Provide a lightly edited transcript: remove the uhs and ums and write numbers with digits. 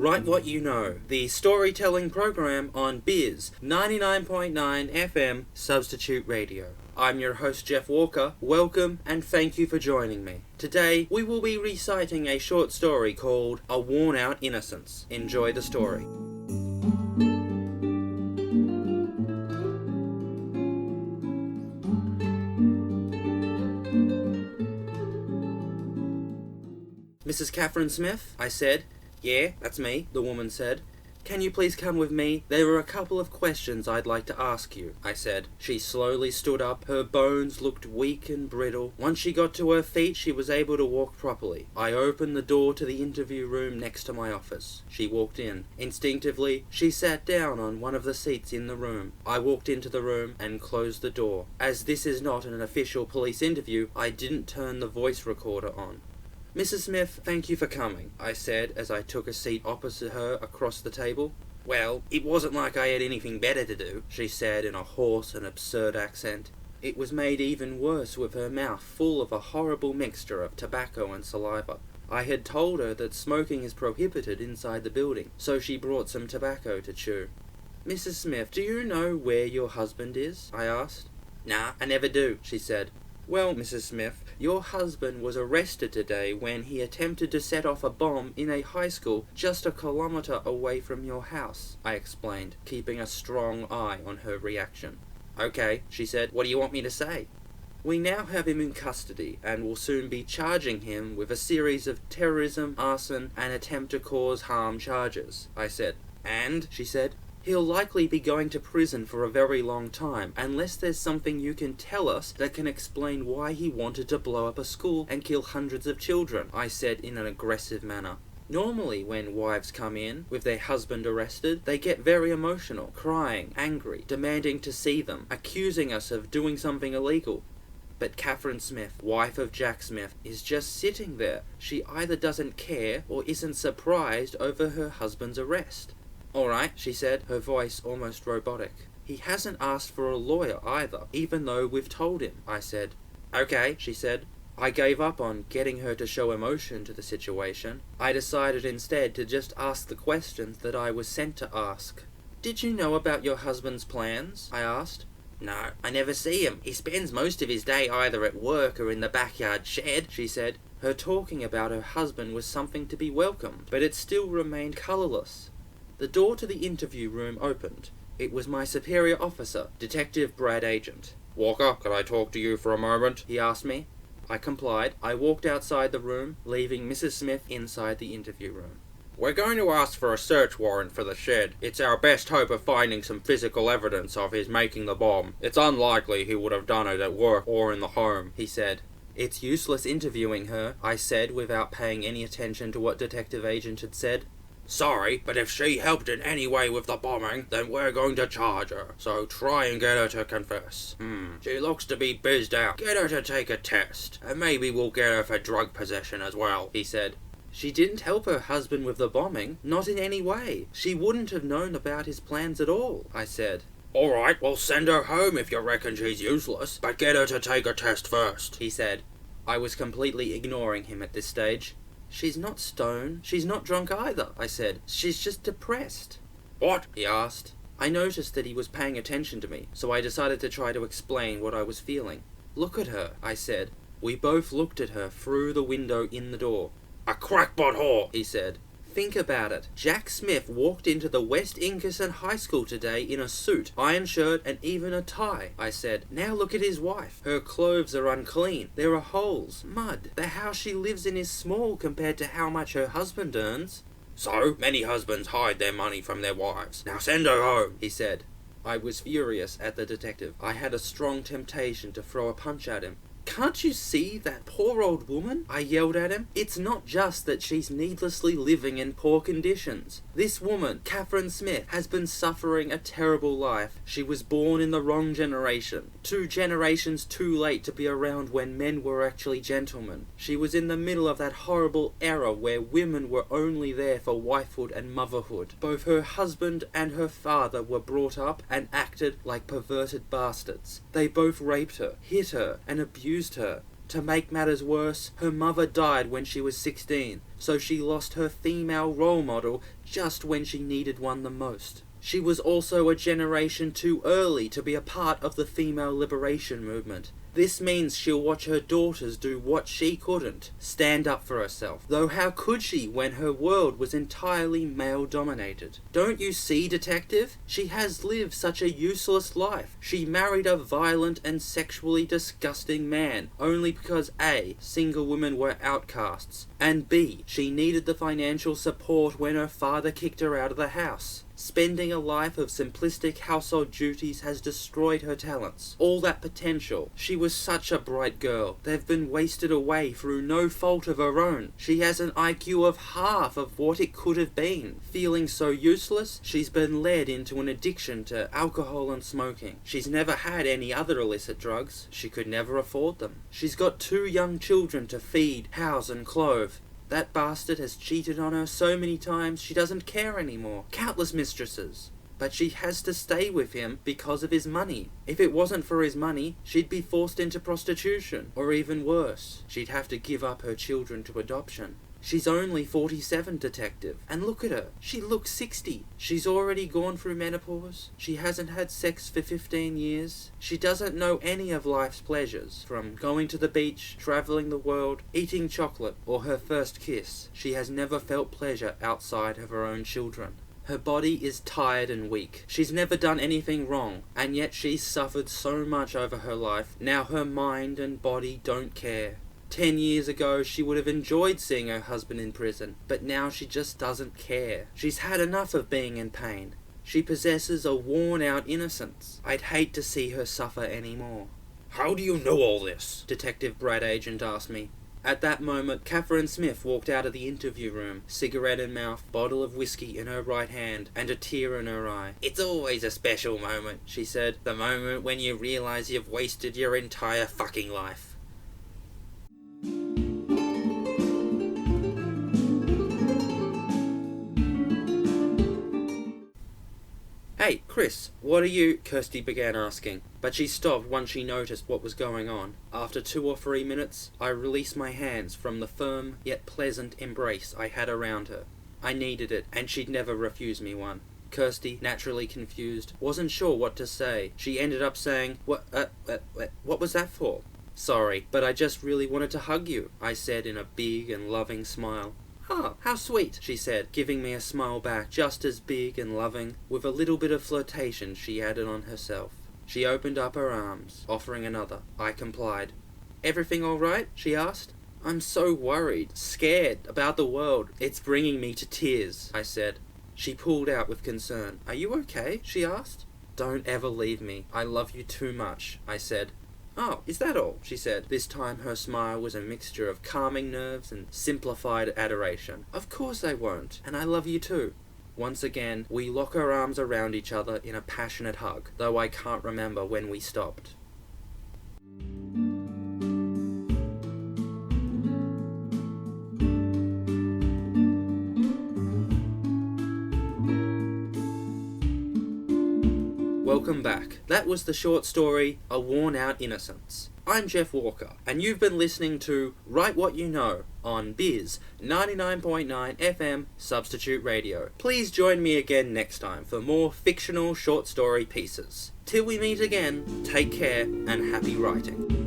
Write What You Know, the storytelling program on Bizz 99.9 FM Substitute Radio. I'm your host Geoff Walker. Welcome and thank you for joining me. Today we will be reciting a short story called A Worn Out Innocence. Enjoy the story. Mrs. Catherine Smith? I said. Yeah, that's me, the woman said. Can you please come with me? There are a couple of questions I'd like to ask you, I said. She slowly stood up. Her bones looked weak and brittle. Once she got to her feet, she was able to walk properly. I opened the door to the interview room next to my office. She walked in. Instinctively, she sat down on one of the seats in the room. I walked into the room and closed the door. As this is not an official police interview, I didn't turn the voice recorder on. Mrs. Smith, thank you for coming, I said as I took a seat opposite her across the table. Well, it wasn't like I had anything better to do, she said in a hoarse and absurd accent. It was made even worse with her mouth full of a horrible mixture of tobacco and saliva. I had told her that smoking is prohibited inside the building, so she brought some tobacco to chew. Mrs. Smith, do you know where your husband is? I asked. Nah, I never do, she said. Well, Mrs. Smith, your husband was arrested today when he attempted to set off a bomb in a high school just a kilometre away from your house, I explained, keeping a strong eye on her reaction. Okay, she said, what do you want me to say? We now have him in custody and will soon be charging him with a series of terrorism, arson and attempt to cause harm charges, I said. And, she said, he'll likely be going to prison for a very long time, unless there's something you can tell us that can explain why he wanted to blow up a school and kill hundreds of children, I said in an aggressive manner. Normally, when wives come in with their husband arrested, they get very emotional, crying, angry, demanding to see them, accusing us of doing something illegal. But Catherine Smith, wife of Jack Smith, is just sitting there. She either doesn't care or isn't surprised over her husband's arrest. All right, she said, her voice almost robotic. He hasn't asked for a lawyer either, even though we've told him, I said. Okay, she said. I gave up on getting her to show emotion to the situation. I decided instead to just ask the questions that I was sent to ask. Did you know about your husband's plans? I asked. No, I never see him. He spends most of his day either at work or in the backyard shed, she said. Her talking about her husband was something to be welcomed, but it still remained colourless. The door to the interview room opened. It was my superior officer, Detective Brad Agent. Walker, could I talk to you for a moment? He asked me. I complied. I walked outside the room, leaving Mrs. Smith inside the interview room. We're going to ask for a search warrant for the shed. It's our best hope of finding some physical evidence of his making the bomb. It's unlikely he would have done it at work or in the home, he said. It's useless interviewing her, I said without paying any attention to what Detective Agent had said. Sorry, but if she helped in any way with the bombing, then we're going to charge her. So try and get her to confess. She looks to be bizzed out. Get her to take a test, and maybe we'll get her for drug possession as well, he said. She didn't help her husband with the bombing, not in any way. She wouldn't have known about his plans at all, I said. Alright, we'll send her home if you reckon she's useless, but get her to take a test first, he said. I was completely ignoring him at this stage. She's not stoned. She's not drunk either, I said. She's just depressed. What? He asked. I noticed that he was paying attention to me, so I decided to try to explain what I was feeling. Look at her, I said. We both looked at her through the window in the door. A crackpot whore, he said. Think about it. Jack Smith walked into the West Inkerson High School today in a suit, iron shirt, and even a tie, I said. Now look at his wife. Her clothes are unclean. There are holes, mud. The house she lives in is small compared to how much her husband earns. So, many husbands hide their money from their wives. Now send her home, he said. I was furious at the detective. I had a strong temptation to throw a punch at him. Can't you see that poor old woman? I yelled at him. It's not just that she's needlessly living in poor conditions. This woman, Catherine Smith, has been suffering a terrible life. She was born in the wrong generation. 2 generations too late to be around when men were actually gentlemen. She was in the middle of that horrible era where women were only there for wifehood and motherhood. Both her husband and her father were brought up and acted like perverted bastards. They both raped her, hit her, and abused her. To make matters worse, her mother died when she was 16, so she lost her female role model just when she needed one the most. She was also a generation too early to be a part of the female liberation movement. This means she'll watch her daughters do what she couldn't, stand up for herself. Though how could she when her world was entirely male-dominated? Don't you see, detective? She has lived such a useless life. She married a violent and sexually disgusting man, only because A, single women were outcasts, and B, she needed the financial support when her father kicked her out of the house. Spending a life of simplistic household duties has destroyed her talents. All that potential. She was such a bright girl. They've been wasted away through no fault of her own. She has an IQ of half of what it could have been. Feeling so useless, she's been led into an addiction to alcohol and smoking. She's never had any other illicit drugs. She could never afford them. She's got 2 young children to feed, house and clothe. That bastard has cheated on her so many times she doesn't care anymore. Countless mistresses. But she has to stay with him because of his money. If it wasn't for his money, she'd be forced into prostitution. Or even worse, she'd have to give up her children to adoption. She's only 47, detective. And look at her. She looks 60. She's already gone through menopause. She hasn't had sex for 15 years. She doesn't know any of life's pleasures. From going to the beach, travelling the world, eating chocolate, or her first kiss. She has never felt pleasure outside of her own children. Her body is tired and weak. She's never done anything wrong, and yet she's suffered so much over her life. Now her mind and body don't care. 10 years ago, she would have enjoyed seeing her husband in prison, but now she just doesn't care. She's had enough of being in pain. She possesses a worn-out innocence. I'd hate to see her suffer anymore. "How do you know all this?" Detective Brad Agent asked me. At that moment, Catherine Smith walked out of the interview room, cigarette in mouth, bottle of whiskey in her right hand, and a tear in her eye. "It's always a special moment," she said. "The moment when you realise you've wasted your entire fucking life." "Hey, Chris, what are you—" Kirsty began asking, but she stopped once she noticed what was going on. After 2 or 3 minutes, I released my hands from the firm yet pleasant embrace I had around her. I needed it, and she'd never refuse me one. Kirsty, naturally confused, wasn't sure what to say. She ended up saying, what was that for?" "Sorry, but I just really wanted to hug you," I said in a big and loving smile. "Oh, how sweet," she said, giving me a smile back just as big and loving, with a little bit of flirtation she added on herself. She opened up her arms, offering another. I complied. "Everything all right?" she asked. "I'm so worried, scared, about the world. It's bringing me to tears," I said. She pulled out with concern. "Are you okay?" she asked. "Don't ever leave me. I love you too much," I said. "Oh, is that all?" she said. This time her smile was a mixture of calming nerves and simplified adoration. "Of course I won't, and I love you too." Once again, we lock our arms around each other in a passionate hug, though I can't remember when we stopped. Welcome back. That was the short story, A Worn Out Innocence. I'm Geoff Walker, and you've been listening to Write What You Know on Bizz 99.9 FM Substitute Radio. Please join me again next time for more fictional short story pieces. Till we meet again, take care and happy writing.